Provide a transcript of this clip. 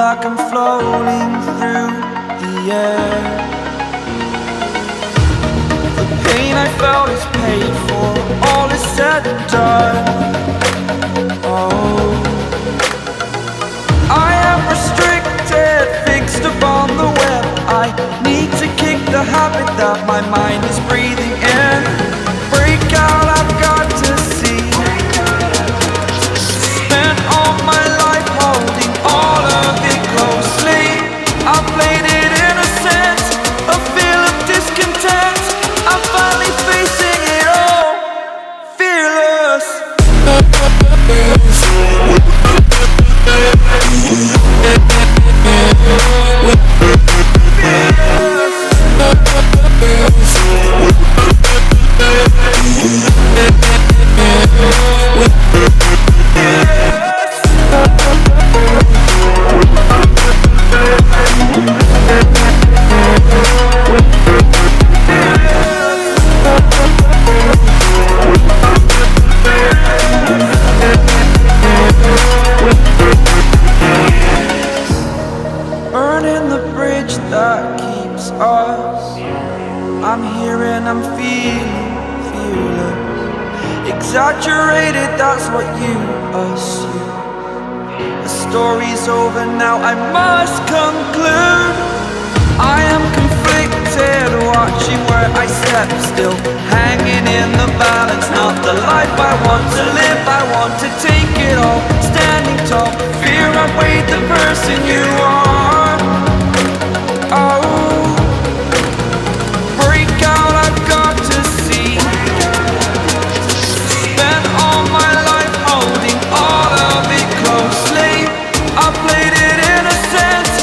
like I'm floating through the air. The pain I felt is paid for, all is said and done. Oh, I am restricted, fixed upon the web. I need to kick the habit that my mind is breathing in. Break out, I've got to see. Spent all my life holding all of it closely. I played it innocent, a feel of discontent. I'm finally facing it all, fearless. Burning the bridge that keeps us. I'm here and I'm feeling fearless. Exaggerated, that's what you assume. The story's over now, I must conclude. I am conflicted, watching where I step still, hanging in the balance. Not the life I want to live, I want to take it all. Standing tall, fear I've weighed the person you are.